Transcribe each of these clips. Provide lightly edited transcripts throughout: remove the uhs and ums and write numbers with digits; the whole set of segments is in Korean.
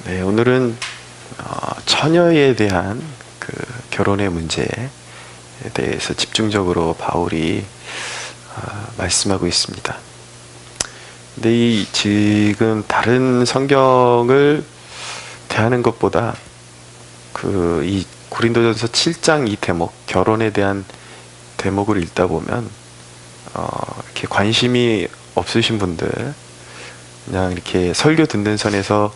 네, 오늘은 처녀에 대한 그 결혼의 문제에 대해서 집중적으로 바울이 말씀하고 있습니다. 근데 이 지금 다른 성경을 대하는 것보다 이 고린도전서 7장 이 대목, 결혼에 대한 대목을 읽다 보면 이렇게 관심이 없으신 분들, 그냥 이렇게 설교 듣는 선에서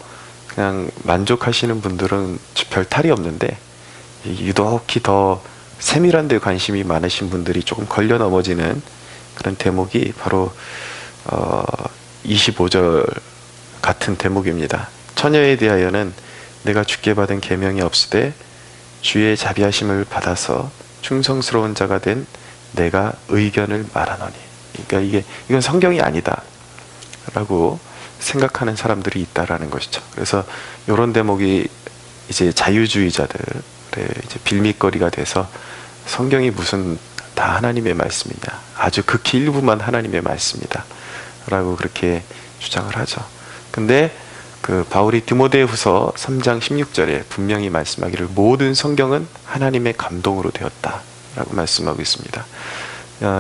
그냥 만족하시는 분들은 별 탈이 없는데, 유독히 더 세밀한 데 관심이 많으신 분들이 조금 걸려 넘어지는 그런 대목이 바로 25절 같은 대목입니다. 처녀에 대하여는 내가 주께 받은 계명이 없으되 주의 자비하심을 받아서 충성스러운 자가 된 내가 의견을 말하노니. 그러니까 이건 성경이 아니다 라고 생각하는 사람들이 있다라는 것이죠. 그래서 이런 대목이 이제 자유주의자들의 이제 빌미거리가 돼서 성경이 무슨 다 하나님의 말씀이냐, 아주 극히 일부만 하나님의 말씀이다 라고 그렇게 주장을 하죠. 근데 그 바울이 디모데후서 3장 16절에 분명히 말씀하기를 모든 성경은 하나님의 감동으로 되었다 라고 말씀하고 있습니다.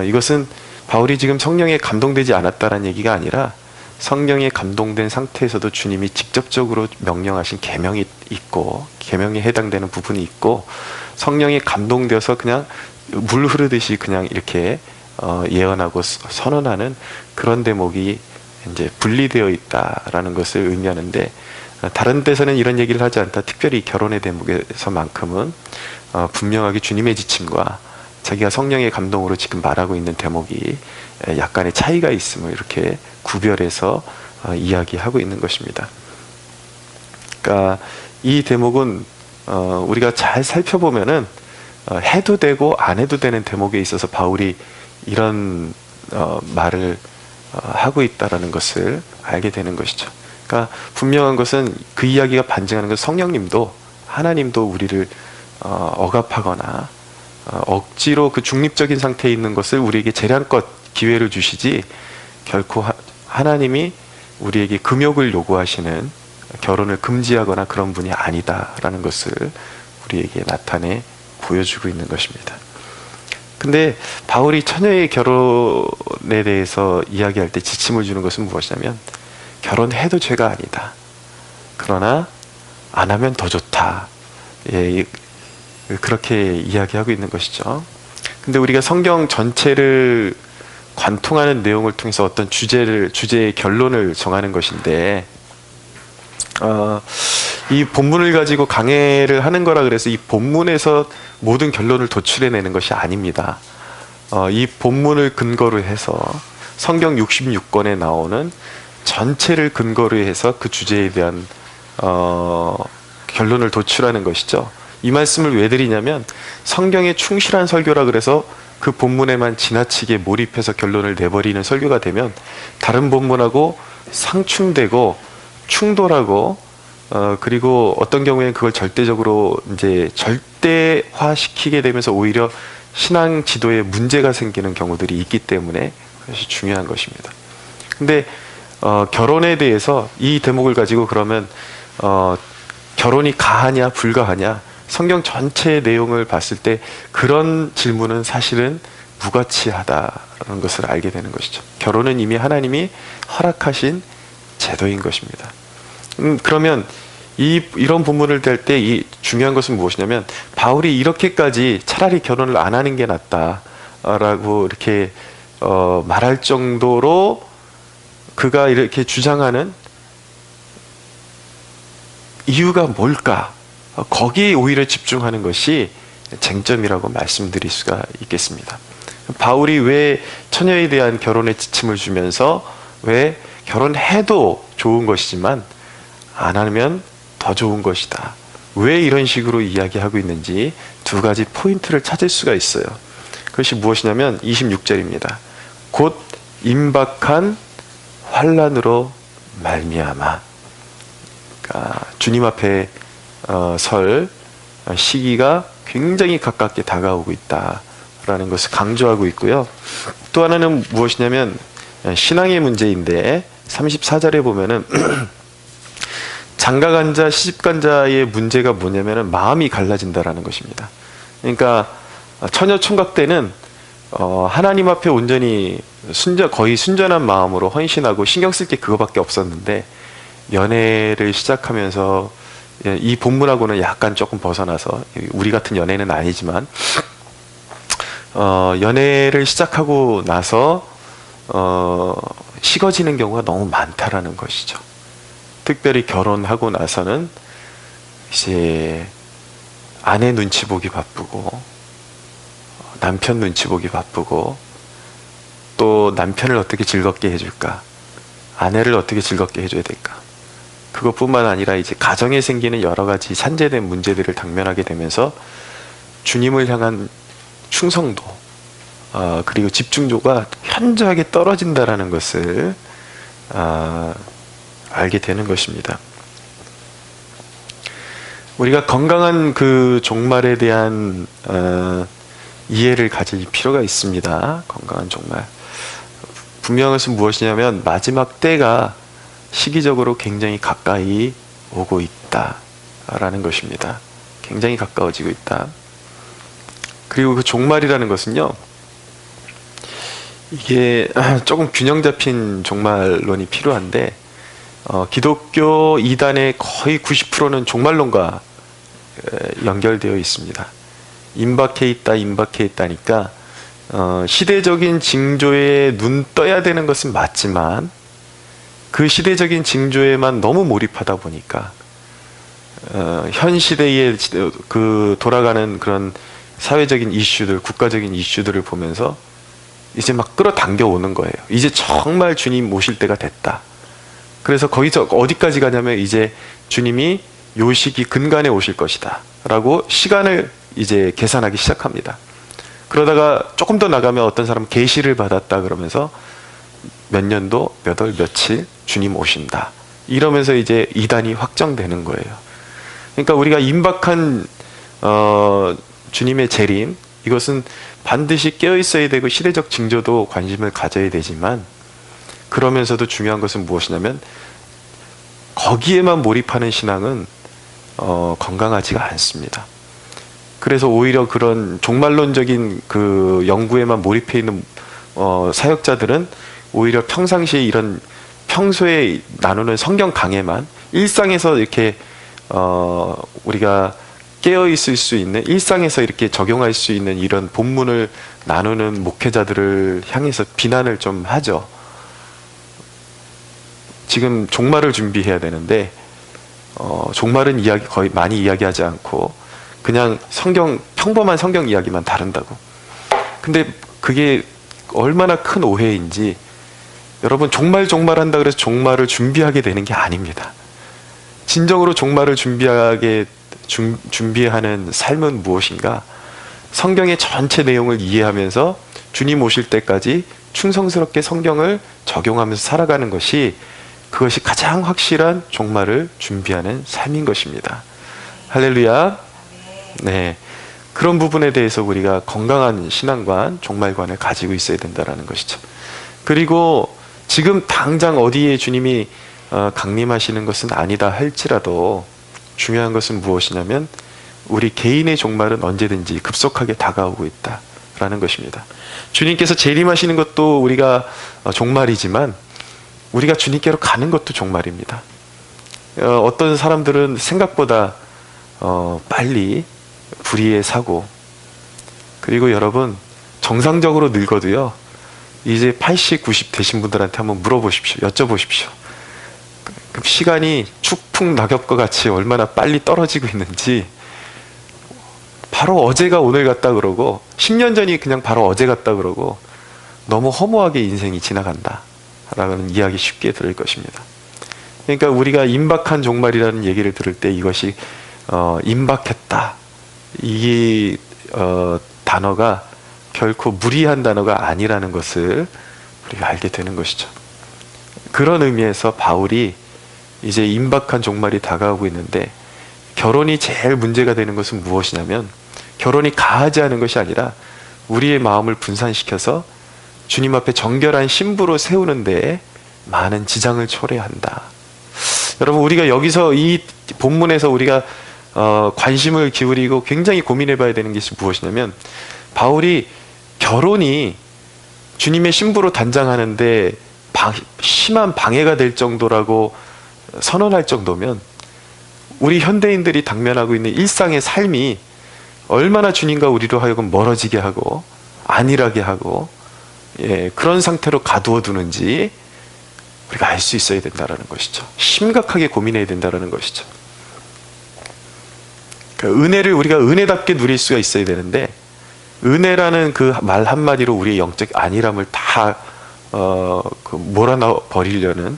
이것은 바울이 지금 성령에 감동되지 않았다라는 얘기가 아니라 성령에 감동된 상태에서도 주님이 직접적으로 명령하신 계명이 있고, 계명에 해당되는 부분이 있고, 성령에 감동되어서 그냥 물 흐르듯이 그냥 이렇게 예언하고 선언하는 그런 대목이 이제 분리되어 있다라는 것을 의미하는데, 다른 데서는 이런 얘기를 하지 않다. 특별히 결혼의 대목에서만큼은 분명하게 주님의 지침과 자기가 성령의 감동으로 지금 말하고 있는 대목이 약간의 차이가 있음을 이렇게 구별해서 이야기하고 있는 것입니다. 그러니까 이 대목은 우리가 잘 살펴보면은 해도 되고 안 해도 되는 대목에 있어서 바울이 이런 말을 하고 있다라는 것을 알게 되는 것이죠. 그러니까 분명한 것은 그 이야기가 반증하는 것은 성령님도, 하나님도 우리를 억압하거나 억지로 그 중립적인 상태에 있는 것을 우리에게 재량껏 기회를 주시지, 결코 하나님이 우리에게 금욕을 요구하시는, 결혼을 금지하거나 그런 분이 아니다라는 것을 우리에게 나타내 보여주고 있는 것입니다. 근데 바울이 처녀의 결혼에 대해서 이야기할 때 지침을 주는 것은 무엇이냐면, 결혼해도 죄가 아니다, 그러나 안 하면 더 좋다, 그렇게 이야기하고 있는 것이죠. 근데 우리가 성경 전체를 관통하는 내용을 통해서 어떤 주제의 결론을 정하는 것인데, 이 본문을 가지고 강해를 하는 거라 그래서 이 본문에서 모든 결론을 도출해내는 것이 아닙니다. 이 본문을 근거로 해서 성경 66권에 나오는 전체를 근거로 해서 그 주제에 대한 결론을 도출하는 것이죠. 이 말씀을 왜 드리냐면, 성경에 충실한 설교라 그래서 그 본문에만 지나치게 몰입해서 결론을 내버리는 설교가 되면 다른 본문하고 상충되고 충돌하고, 그리고 어떤 경우에는 그걸 절대적으로 이제 절대화시키게 되면서 오히려 신앙 지도에 문제가 생기는 경우들이 있기 때문에 그것이 중요한 것입니다. 근데 결혼에 대해서 이 대목을 가지고 그러면 결혼이 가하냐 불가하냐, 성경 전체의 내용을 봤을 때 그런 질문은 사실은 무가치하다는 것을 알게 되는 것이죠. 결혼은 이미 하나님이 허락하신 제도인 것입니다. 그러면 이런 본문을 댈 때 이 중요한 것은 무엇이냐면, 바울이 이렇게까지 차라리 결혼을 안 하는 게 낫다라고 이렇게 말할 정도로 그가 이렇게 주장하는 이유가 뭘까? 거기에 오히려 집중하는 것이 쟁점이라고 말씀드릴 수가 있겠습니다. 바울이 왜 처녀에 대한 결혼의 지침을 주면서 왜 결혼해도 좋은 것이지만 안 하면 더 좋은 것이다, 왜 이런 식으로 이야기하고 있는지 두 가지 포인트를 찾을 수가 있어요. 그것이 무엇이냐면 26절입니다. 곧 임박한 환난으로 말미암아. 그러니까 주님 앞에 설 시기가 굉장히 가깝게 다가오고 있다라는 것을 강조하고 있고요. 또 하나는 무엇이냐면 신앙의 문제인데 34절에 보면은 장가간자, 시집간자의 문제가 뭐냐면은 마음이 갈라진다라는 것입니다. 그러니까 처녀 총각 때는 하나님 앞에 온전히 거의 순전한 마음으로 헌신하고 신경 쓸 게 그거밖에 없었는데, 연애를 시작하면서 이 본문하고는 약간 조금 벗어나서, 우리 같은 연애는 아니지만 연애를 시작하고 나서 식어지는 경우가 너무 많다라는 것이죠. 특별히 결혼하고 나서는 이제 아내 눈치 보기 바쁘고, 남편 눈치 보기 바쁘고, 또 남편을 어떻게 즐겁게 해줄까, 아내를 어떻게 즐겁게 해줘야 될까, 그것뿐만 아니라 이제 가정에 생기는 여러 가지 산재된 문제들을 당면하게 되면서 주님을 향한 충성도, 그리고 집중도가 현저하게 떨어진다라는 것을 알게 되는 것입니다. 우리가 건강한 그 종말에 대한 이해를 가질 필요가 있습니다. 건강한 종말. 분명한 것은 무엇이냐면, 마지막 때가 시기적으로 굉장히 가까이 오고 있다라는 것입니다. 굉장히 가까워지고 있다. 그리고 그 종말이라는 것은요, 이게 조금 균형 잡힌 종말론이 필요한데, 기독교 이단의 거의 90%는 종말론과 연결되어 있습니다. 임박해 있다니까 시대적인 징조에 눈 떠야 되는 것은 맞지만, 그 시대적인 징조에만 너무 몰입하다 보니까 현 시대에 그 돌아가는 그런 사회적인 이슈들, 국가적인 이슈들을 보면서 이제 막 끌어당겨 오는 거예요. 이제 정말 주님 모실 때가 됐다. 그래서 거기서 어디까지 가냐면, 이제 주님이 요 시기 근간에 오실 것이다 라고 시간을 이제 계산하기 시작합니다. 그러다가 조금 더 나가면 어떤 사람은 계시를 받았다 그러면서 몇 년도, 몇 월, 며칠 주님 오신다, 이러면서 이제 이단이 확정되는 거예요. 그러니까 우리가 임박한 주님의 재림, 이것은 반드시 깨어 있어야 되고 시대적 징조도 관심을 가져야 되지만, 그러면서도 중요한 것은 무엇이냐면, 거기에만 몰입하는 신앙은 건강하지가 않습니다. 그래서 오히려 그런 종말론적인 그 연구에만 몰입해 있는 사역자들은 오히려 평상시에 이런 평소에 나누는 성경 강해만, 일상에서 이렇게 우리가 깨어 있을 수 있는, 일상에서 이렇게 적용할 수 있는 이런 본문을 나누는 목회자들을 향해서 비난을 좀 하죠. 지금 종말을 준비해야 되는데 종말은 거의 많이 이야기하지 않고 그냥 평범한 성경 이야기만 다룬다고. 근데 그게 얼마나 큰 오해인지, 여러분, 종말한다 그래서 종말을 준비하게 되는 게 아닙니다. 진정으로 종말을 준비하는 삶은 무엇인가? 성경의 전체 내용을 이해하면서 주님 오실 때까지 충성스럽게 성경을 적용하면서 살아가는 것이, 그것이 가장 확실한 종말을 준비하는 삶인 것입니다. 할렐루야. 네, 그런 부분에 대해서 우리가 건강한 신앙관, 종말관을 가지고 있어야 된다는 것이죠. 그리고 지금 당장 어디에 주님이 강림하시는 것은 아니다 할지라도 중요한 것은 무엇이냐면, 우리 개인의 종말은 언제든지 급속하게 다가오고 있다라는 것입니다. 주님께서 재림하시는 것도 우리가 종말이지만, 우리가 주님께로 가는 것도 종말입니다. 어떤 사람들은 생각보다 빨리 불의의 사고, 그리고 여러분, 정상적으로 늙어도요, 이제 80, 90 되신 분들한테 한번 물어보십시오. 여쭤보십시오. 시간이 축풍 낙엽과 같이 얼마나 빨리 떨어지고 있는지, 바로 어제가 오늘 같다 그러고 10년 전이 그냥 바로 어제 같다 그러고 너무 허무하게 인생이 지나간다 라는 이야기 쉽게 들을 것입니다. 그러니까 우리가 임박한 종말이라는 얘기를 들을 때, 이것이 임박했다, 이 단어가 결코 무리한 단어가 아니라는 것을 우리가 알게 되는 것이죠. 그런 의미에서 바울이 이제 임박한 종말이 다가오고 있는데, 결혼이 제일 문제가 되는 것은 무엇이냐면, 결혼이 가하지 않은 것이 아니라 우리의 마음을 분산시켜서 주님 앞에 정결한 신부로 세우는 데에 많은 지장을 초래한다. 여러분, 우리가 여기서 이 본문에서 우리가 관심을 기울이고 굉장히 고민해 봐야 되는 것이 무엇이냐면, 바울이 결혼이 주님의 신부로 단장하는데 심한 방해가 될 정도라고 선언할 정도면, 우리 현대인들이 당면하고 있는 일상의 삶이 얼마나 주님과 우리로 하여금 멀어지게 하고 안일하게 하고 그런 상태로 가두어 두는지 우리가 알 수 있어야 된다는 것이죠. 심각하게 고민해야 된다는 것이죠. 그러니까 은혜를 우리가 은혜답게 누릴 수가 있어야 되는데, 은혜라는 그 말 한마디로 우리의 영적 안일함을 다 몰아넣어 버리려는,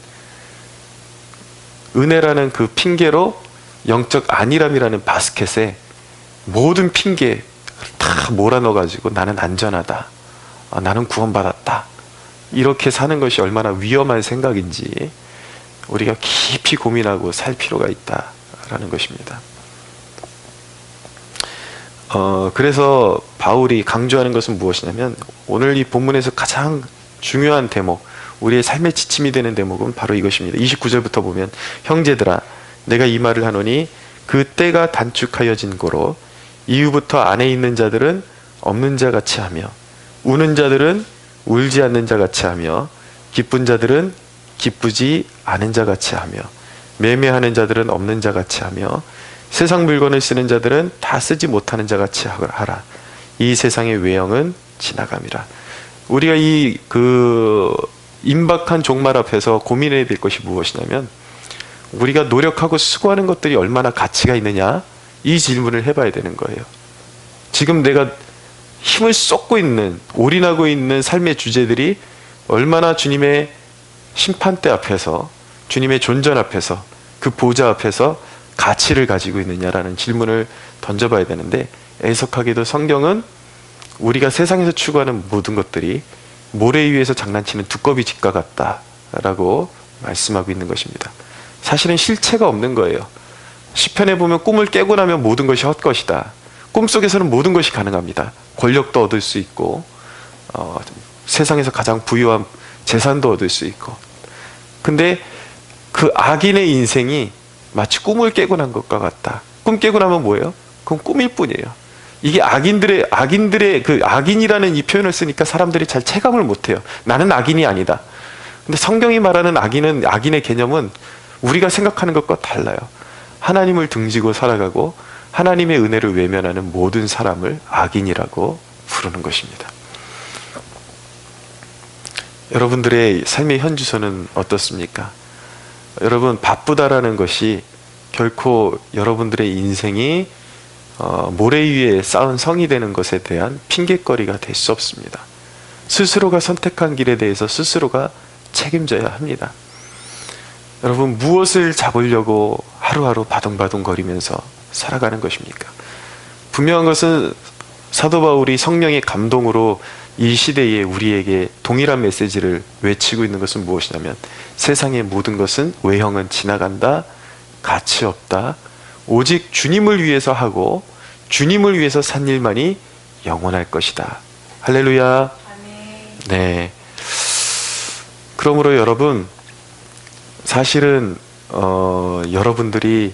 은혜라는 그 핑계로 영적 안일함이라는 바스켓에 모든 핑계 다 몰아넣어가지고 나는 안전하다, 나는 구원받았다, 이렇게 사는 것이 얼마나 위험한 생각인지 우리가 깊이 고민하고 살 필요가 있다라는 것입니다. 그래서 바울이 강조하는 것은 무엇이냐면, 오늘 이 본문에서 가장 중요한 대목, 우리의 삶의 지침이 되는 대목은 바로 이것입니다. 29절부터 보면, 형제들아 내가 이 말을 하노니 그 때가 단축하여진 고로 이후부터 안에 있는 자들은 없는 자 같이 하며, 우는 자들은 울지 않는 자 같이 하며, 기쁜 자들은 기쁘지 않은 자 같이 하며, 매매하는 자들은 없는 자 같이 하며, 세상 물건을 쓰는 자들은 다 쓰지 못하는 자 같이 하라. 이 세상의 외형은 지나감이라. 우리가 이 임박한 종말 앞에서 고민해야 될 것이 무엇이냐면, 우리가 노력하고 수고하는 것들이 얼마나 가치가 있느냐, 이 질문을 해봐야 되는 거예요. 지금 내가 힘을 쏟고 있는, 올인하고 있는 삶의 주제들이 얼마나 주님의 심판대 앞에서, 주님의 존전 앞에서, 그 보좌 앞에서 가치를 가지고 있느냐라는 질문을 던져봐야 되는데, 애석하게도 성경은 우리가 세상에서 추구하는 모든 것들이 모래 위에서 장난치는 두꺼비 집과 같다라고 말씀하고 있는 것입니다. 사실은 실체가 없는 거예요. 시편에 보면 꿈을 깨고 나면 모든 것이 헛것이다. 꿈속에서는 모든 것이 가능합니다. 권력도 얻을 수 있고, 세상에서 가장 부유한 재산도 얻을 수 있고. 근데 그 악인의 인생이 마치 꿈을 깨고 난 것과 같다. 꿈 깨고 나면 뭐예요? 그건 꿈일 뿐이에요. 이게 악인들의 그 악인이라는 이 표현을 쓰니까 사람들이 잘 체감을 못해요. 나는 악인이 아니다. 근데 성경이 말하는 악인의 개념은 우리가 생각하는 것과 달라요. 하나님을 등지고 살아가고 하나님의 은혜를 외면하는 모든 사람을 악인이라고 부르는 것입니다. 여러분들의 삶의 현주소는 어떻습니까? 여러분, 바쁘다라는 것이 결코 여러분들의 인생이 모래 위에 쌓은 성이 되는 것에 대한 핑계거리가 될 수 없습니다. 스스로가 선택한 길에 대해서 스스로가 책임져야 합니다. 여러분, 무엇을 잡으려고 하루하루 바둥바둥 거리면서 살아가는 것입니까? 분명한 것은 사도 바울이 성령의 감동으로 이 시대에 우리에게 동일한 메시지를 외치고 있는 것은 무엇이냐면, 세상의 모든 것은 외형은 지나간다, 가치 없다, 오직 주님을 위해서 하고 주님을 위해서 산 일만이 영원할 것이다. 할렐루야. 네. 그러므로 여러분, 사실은 여러분들이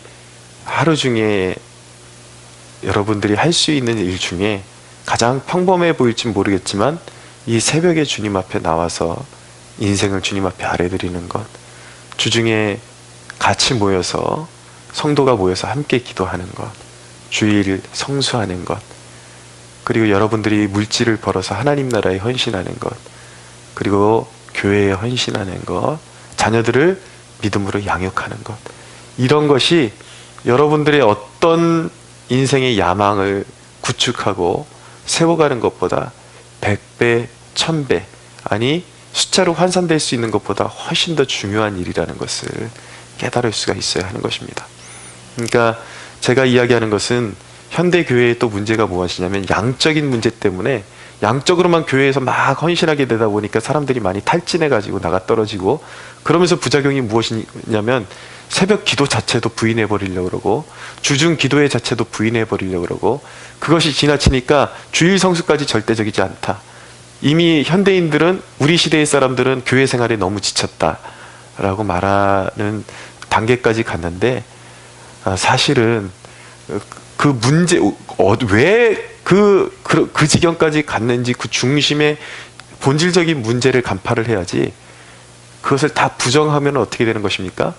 하루 중에 여러분들이 할 수 있는 일 중에 가장 평범해 보일지 모르겠지만, 이 새벽에 주님 앞에 나와서 인생을 주님 앞에 아뢰드리는 것, 주중에 같이 모여서 성도가 모여서 함께 기도하는 것, 주일 성수하는 것, 그리고 여러분들이 물질을 벌어서 하나님 나라에 헌신하는 것, 그리고 교회에 헌신하는 것, 자녀들을 믿음으로 양육하는 것, 이런 것이 여러분들의 어떤 인생의 야망을 구축하고 세워가는 것보다 100배, 1000배, 아니 숫자로 환산될 수 있는 것보다 훨씬 더 중요한 일이라는 것을 깨달을 수가 있어야 하는 것입니다. 그러니까 제가 이야기하는 것은 현대 교회의 또 문제가 무엇이냐면, 양적인 문제 때문에 양적으로만 교회에서 막 헌신하게 되다 보니까 사람들이 많이 탈진해가지고 나가 떨어지고, 그러면서 부작용이 무엇이냐면 새벽 기도 자체도 부인해 버리려고 그러고, 주중 기도회 자체도 부인해 버리려고 그러고, 그것이 지나치니까 주일 성수까지 절대적이지 않다. 이미 현대인들은, 우리 시대의 사람들은 교회 생활에 너무 지쳤다 라고 말하는 단계까지 갔는데 사실은 그 문제 왜 그 지경까지 갔는지 그 중심의 본질적인 문제를 간파를 해야지 그것을 다 부정하면 어떻게 되는 것입니까?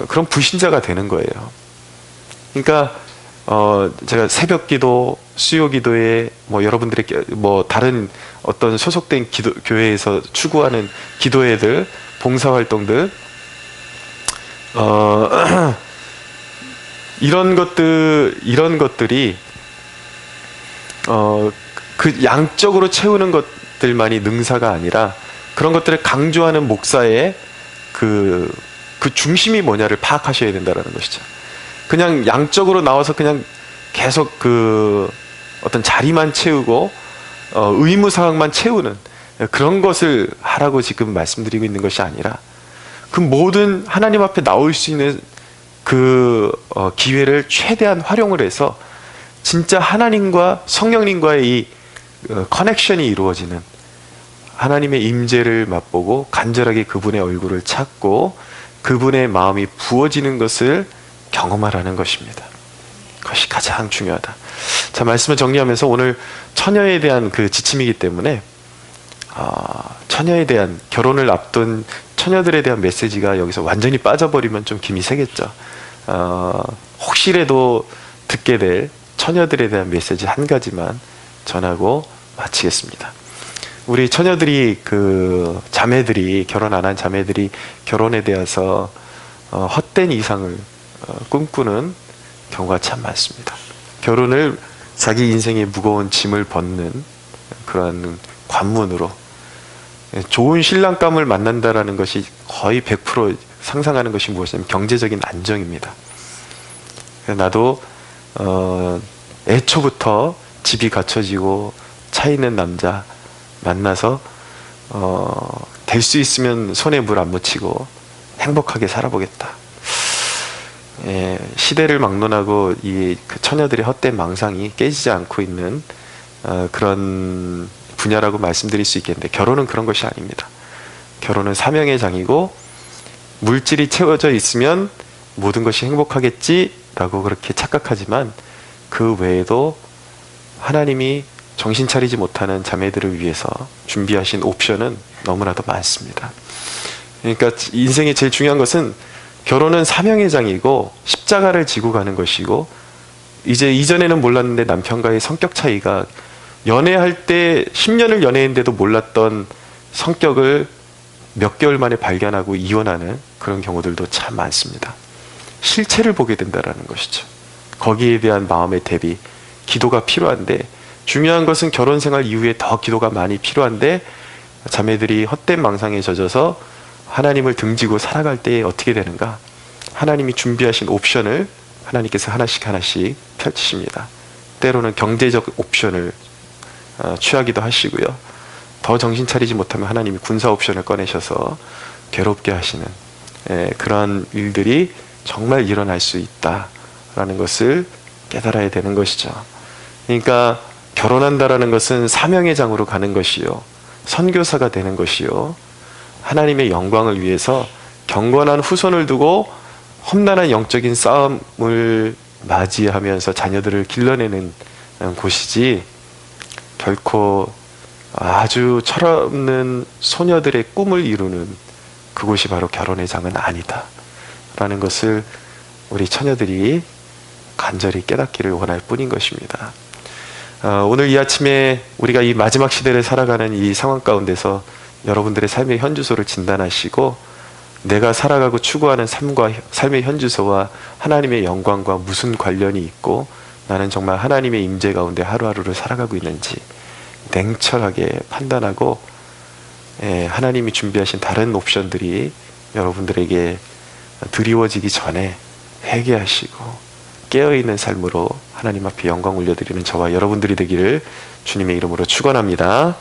그럼 불신자가 되는 거예요. 그러니까 제가 새벽기도, 수요기도에 뭐 여러분들의 뭐 다른 어떤 소속된 교회에서 추구하는 기도회들, 봉사활동들 이런 것들이 그 양적으로 채우는 것들만이 능사가 아니라 그런 것들을 강조하는 목사의 그 중심이 뭐냐를 파악하셔야 된다는 것이죠. 그냥 양적으로 나와서 그냥 계속 그 어떤 자리만 채우고 의무사항만 채우는 그런 것을 하라고 지금 말씀드리고 있는 것이 아니라 그 모든 하나님 앞에 나올 수 있는 그 기회를 최대한 활용을 해서 진짜 하나님과 성령님과의 이 커넥션이 이루어지는 하나님의 임재를 맛보고 간절하게 그분의 얼굴을 찾고 그분의 마음이 부어지는 것을 경험하라는 것입니다. 그것이 가장 중요하다. 자, 말씀을 정리하면서 오늘 처녀에 대한 그 지침이기 때문에 처녀에 대한 결혼을 앞둔 처녀들에 대한 메시지가 여기서 완전히 빠져버리면 좀 김이 새겠죠. 혹시라도 듣게 될 처녀들에 대한 메시지 한 가지만 전하고 마치겠습니다. 우리 처녀들이 그 자매들이 결혼 안 한 자매들이 결혼에 대해서 헛된 이상을 꿈꾸는 경우가 참 많습니다. 결혼을 자기 인생의 무거운 짐을 벗는 그러한 관문으로 좋은 신랑감을 만난다라는 것이 거의 100% 상상하는 것이 무엇이냐면 경제적인 안정입니다. 나도 애초부터 집이 갖춰지고 차 있는 남자 만나서 될 수 있으면 손에 물 안 묻히고 행복하게 살아보겠다. 시대를 막론하고 그 처녀들의 헛된 망상이 깨지지 않고 있는 그런 분야라고 말씀드릴 수 있겠는데 결혼은 그런 것이 아닙니다. 결혼은 사명의 장이고 물질이 채워져 있으면 모든 것이 행복하겠지라고 그렇게 착각하지만 그 외에도 하나님이 정신 차리지 못하는 자매들을 위해서 준비하신 옵션은 너무나도 많습니다. 그러니까 인생의 제일 중요한 것은 결혼은 사명의 장이고 십자가를 지고 가는 것이고 이제 이전에는 몰랐는데 남편과의 성격 차이가 연애할 때 10년을 연애했는데도 몰랐던 성격을 몇 개월 만에 발견하고 이혼하는 그런 경우들도 참 많습니다. 실체를 보게 된다는 것이죠. 거기에 대한 마음의 대비, 기도가 필요한데 중요한 것은 결혼 생활 이후에 더 기도가 많이 필요한데 자매들이 헛된 망상에 젖어서 하나님을 등지고 살아갈 때 어떻게 되는가? 하나님이 준비하신 옵션을 하나님께서 하나씩 펼치십니다. 때로는 경제적 옵션을 취하기도 하시고요. 더 정신 차리지 못하면 하나님이 군사 옵션을 꺼내셔서 괴롭게 하시는 그런 일들이 정말 일어날 수 있다라는 것을 깨달아야 되는 것이죠. 그러니까 결혼한다라는 것은 사명의 장으로 가는 것이요, 선교사가 되는 것이요, 하나님의 영광을 위해서 경건한 후손을 두고 험난한 영적인 싸움을 맞이하면서 자녀들을 길러내는 곳이지 결코 아주 철없는 소녀들의 꿈을 이루는 그곳이 바로 결혼의 장은 아니다 라는 것을 우리 처녀들이 간절히 깨닫기를 원할 뿐인 것입니다. 오늘 이 아침에 우리가 이 마지막 시대를 살아가는 이 상황 가운데서 여러분들의 삶의 현주소를 진단하시고 내가 살아가고 추구하는 삶의 현주소와 하나님의 영광과 무슨 관련이 있고 나는 정말 하나님의 임재 가운데 하루하루를 살아가고 있는지 냉철하게 판단하고 하나님이 준비하신 다른 옵션들이 여러분들에게 드리워지기 전에 회개하시고 깨어있는 삶으로 하나님 앞에 영광 올려드리는 저와 여러분들이 되기를 주님의 이름으로 축원합니다.